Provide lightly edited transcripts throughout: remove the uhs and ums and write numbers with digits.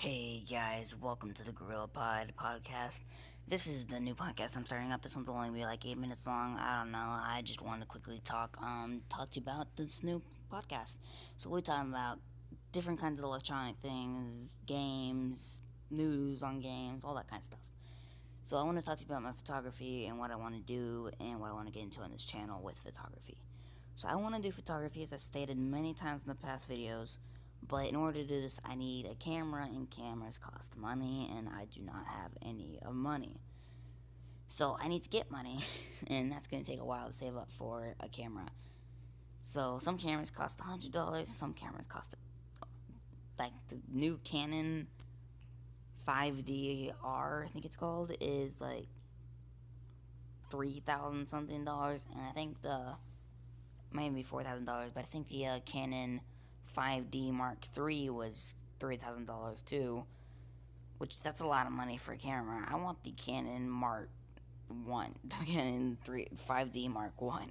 Hey guys, welcome to the Garrillapod podcast. This is the new podcast I'm starting up. This one's only be like 8 minutes long. I don't know. I just wanted to quickly talk to you about this new podcast. So we're talking about different kinds of electronic things, games, news on games, all that kind of stuff. So I want to talk to you about my photography and what I want to do and what I want to get into on this channel with photography. So I want to do photography, as I stated many times in the past videos, but in order to do this, I need a camera, and cameras cost money, and I do not have any of money. So I need to get money, and that's going to take a while to save up for a camera. So some cameras cost $100, some cameras cost, like the new Canon 5DR, I think it's called, is like 3,000 something dollars, and I think the maybe $4,000, but I think the Canon 5D Mark III was $3,000 too, which that's a lot of money for a camera. I want the Canon Mark One, Canon 5D Mark One.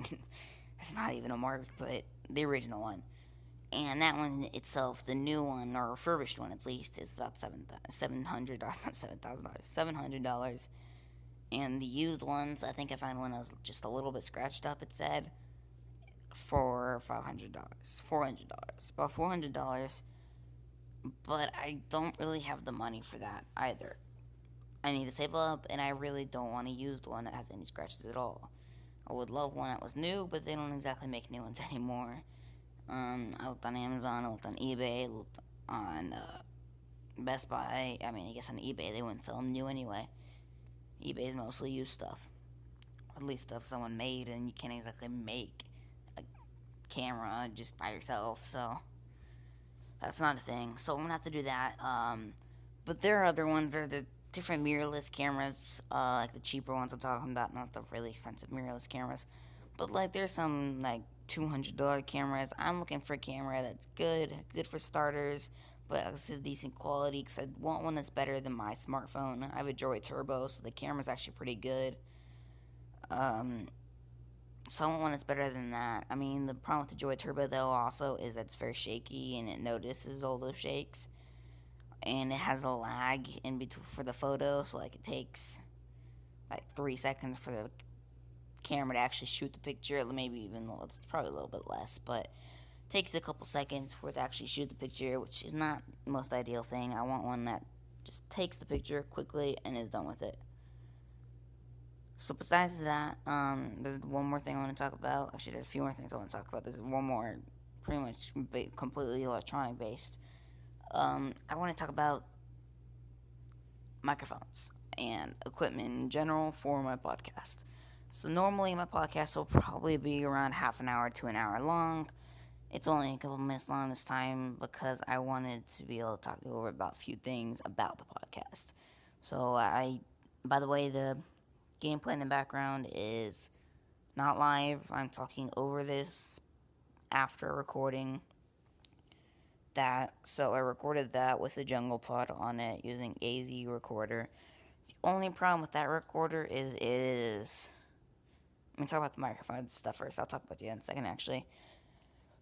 It's not even a Mark, but the original one. And that one itself, the new one or refurbished one at least, is about $700, not $7,000, $700. And the used ones, I think I found one that was just a little bit scratched up. It said for $500, $400, about $400. But I don't really have the money for that either. I need to save up, and I really don't want a used one that has any scratches at all. I would love one that was new, but they don't exactly make new ones anymore. I looked on Amazon, I looked on eBay, I looked on Best Buy. I mean, I guess on eBay they wouldn't sell them new anyway. eBay is mostly used stuff, at least stuff someone made, and you can't exactly make a camera just by yourself, so that's not a thing. So I'm gonna have to do that. But there are other ones. There are the different mirrorless cameras, like the cheaper ones I'm talking about, not the really expensive mirrorless cameras. But like there's some like $200 cameras. I'm looking for a camera that's good for starters, but it's decent quality because I want one that's better than my smartphone. I have a Droid Turbo, so the camera's actually pretty good. Um, so I want one that's better than that. I mean, the problem with the Droid Turbo though also is that it's very shaky and it notices all those shakes, and it has a lag in between for the photo, so like it takes like 3 seconds for the camera to actually shoot the picture. Maybe even it's probably a little bit less, but it takes a couple seconds for it to actually shoot the picture, which is not the most ideal thing. I want one that just takes the picture quickly and is done with it. So besides that, there's one more thing I want to talk about. Actually, there's a few more things I want to talk about. There's one more, pretty much completely electronic based. I want to talk about microphones and equipment in general for my podcast. So normally my podcast will probably be around half an hour to an hour long. It's only a couple minutes long this time because I wanted to be able to talk over about a few things about the podcast. So by the way, the gameplay in the background is not live. I'm talking over this after recording that. So I recorded that with a jungle pod on it using AZ recorder. The only problem with that recorder is it is. Let me talk about the microphone stuff first. I'll talk about that in a second, actually.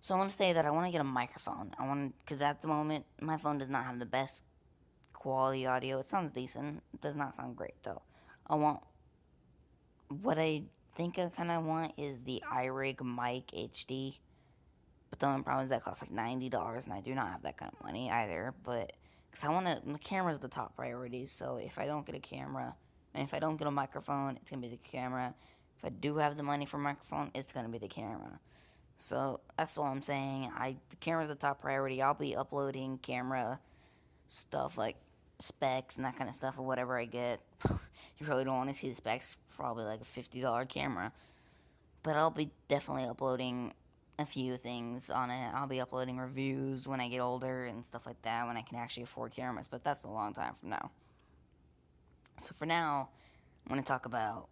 So I want to say that I want to get a microphone. Because at the moment my phone does not have the best quality audio. It sounds decent. It does not sound great though. I want what I think I kind of want is the iRig Mic HD. But the only problem is that costs like $90, and I do not have that kind of money either. But because the camera's the top priority. So if I don't get a camera, and if I don't get a microphone, it's gonna be the camera. If I do have the money for a microphone, it's gonna be the camera. So that's all I'm saying. The camera's the top priority. I'll be uploading camera stuff like specs and that kind of stuff or whatever I get. You probably don't want to see the specs. Probably like a $50 camera. But I'll be definitely uploading a few things on it. I'll be uploading reviews when I get older and stuff like that, when I can actually afford cameras, but that's a long time from now. So for now, I'm going to talk about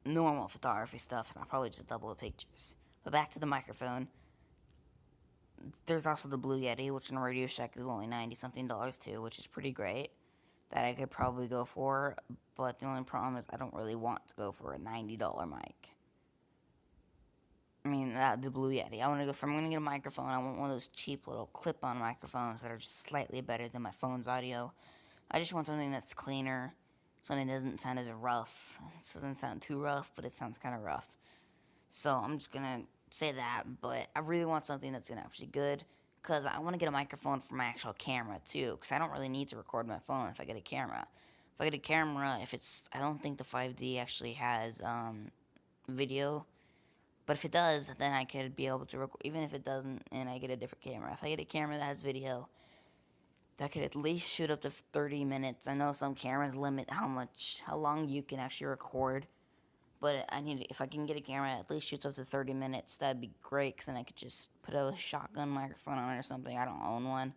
normal photography stuff, and I'll probably just double the pictures. But back to the microphone. There's also the Blue Yeti, which in Radio Shack is only $90 something too, which is pretty great. That I could probably go for, but the only problem is I don't really want to go for a $90 mic. The Blue Yeti. If I'm gonna get a microphone, I want one of those cheap little clip-on microphones that are just slightly better than my phone's audio. I just want something that's cleaner, something that doesn't sound as rough. It doesn't sound too rough, but it sounds kind of rough. So I'm just gonna say that, but I really want something that's gonna actually good, because I want to get a microphone for my actual camera too, because I don't really need to record my phone if I get a camera. If I get a camera, I don't think the 5D actually has video, but if it does, then I could be able to record, even if it doesn't, and I get a different camera. If I get a camera that has video, that could at least shoot up to 30 minutes. I know some cameras limit how long you can actually record, but if I can get a camera that at least shoots up to 30 minutes, that'd be great, because then I could just put a shotgun microphone on it or something. I don't own one,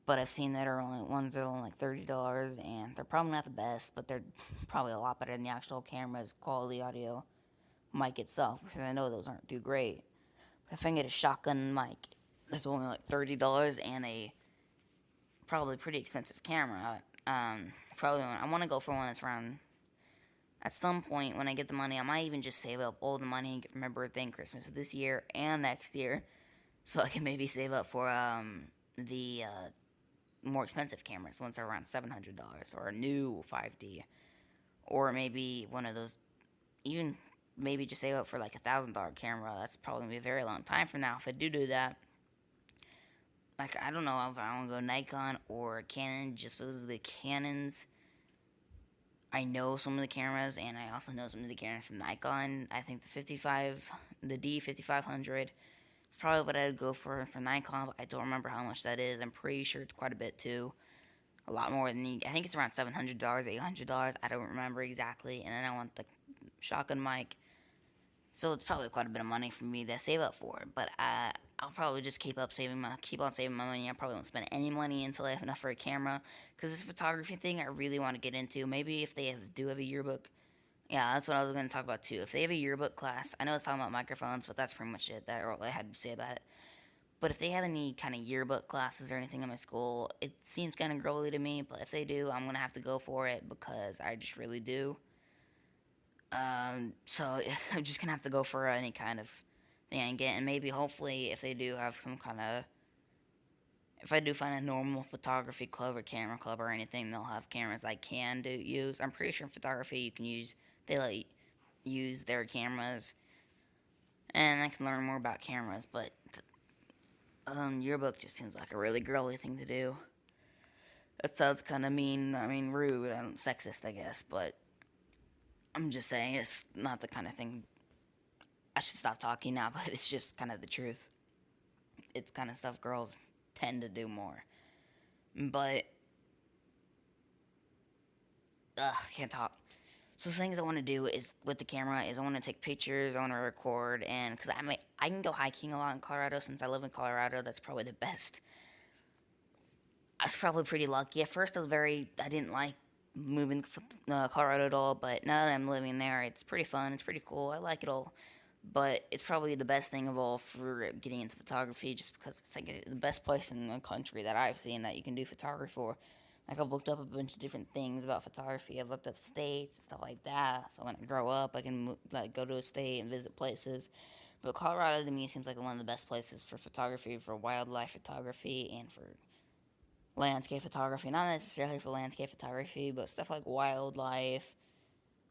but I've seen that are only ones that are only like $30, and they're probably not the best, but they're probably a lot better than the actual camera's quality audio mic itself, because I know those aren't too great. But if I can get a shotgun mic that's only like $30 and a probably pretty expensive camera, I want to go for one that's around. At some point, when I get the money, I might even just save up all the money and get for my birthday and Christmas this year and next year, so I can maybe save up for the more expensive cameras, ones that are around $700, or a new 5D, or maybe one of those, even maybe just save up for like $1,000 camera. That's probably gonna be a very long time from now if I do that. Like, I don't know if I want to go Nikon or Canon, just because of the Canons. I know some of the cameras, and I also know some of the cameras from Nikon. I think the D5500 is probably what I'd go for Nikon, but I don't remember how much that is. I'm pretty sure it's quite a bit too. A lot more than I think it's around $700, $800. I don't remember exactly. And then I want the shotgun mic, so it's probably quite a bit of money for me to save up for. But I'll probably just keep on saving my money. I probably won't spend any money until I have enough for a camera, because this photography thing I really want to get into. Maybe if they do have a yearbook. Yeah, that's what I was going to talk about too. If they have a yearbook class, I know it's talking about microphones, but that's pretty much it. That's all I had to say about it. But if they have any kind of yearbook classes or anything in my school, it seems kind of girly to me. But if they do, I'm going to have to go for it, because I just really do. So I'm just going to have to go for any kind of thing I can get. And maybe, hopefully, if they do have some kind of... If I do find a normal photography club or camera club or anything, they'll have cameras I can use. I'm pretty sure in photography you can use... They let use their cameras, and I can learn more about cameras, but yearbook just seems like a really girly thing to do. That sounds kind of mean, rude and sexist, I guess, but I'm just saying it's not the kind of thing. I should stop talking now, but it's just kind of the truth. It's kind of stuff girls tend to do more. But, can't talk. So the things I want to do is with the camera is I want to take pictures, I want to record, and because I can go hiking a lot in Colorado. Since I live in Colorado, that's probably the best. I was probably pretty lucky. At first, I didn't like moving to Colorado at all, but now that I'm living there, it's pretty fun, it's pretty cool, I like it all. But it's probably the best thing of all for getting into photography, just because it's like the best place in the country that I've seen that you can do photography for. Like, I've looked up a bunch of different things about photography. I've looked up states, stuff like that. So when I grow up, I can go to a state and visit places. But Colorado, to me, seems like one of the best places for photography, for wildlife photography, and for landscape photography. Not necessarily for landscape photography, but stuff like wildlife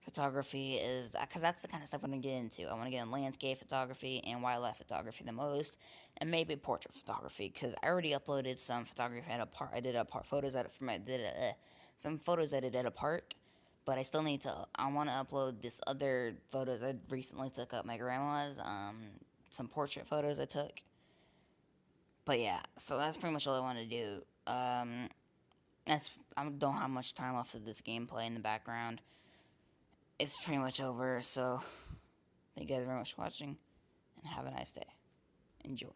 photography is... Because that's the kind of stuff I want to get into. I want to get in landscape photography and wildlife photography the most, and maybe portrait photography, because I already uploaded some photography at a park. I did photos at some photos I did at a park, but I still need to... I want to upload this other photos I recently took at my grandma's, some portrait photos I took. But yeah, so that's pretty much all I want to do. I don't have much time left of this gameplay in the background. It's pretty much over, so thank you guys very much for watching, and have a nice day. Enjoy.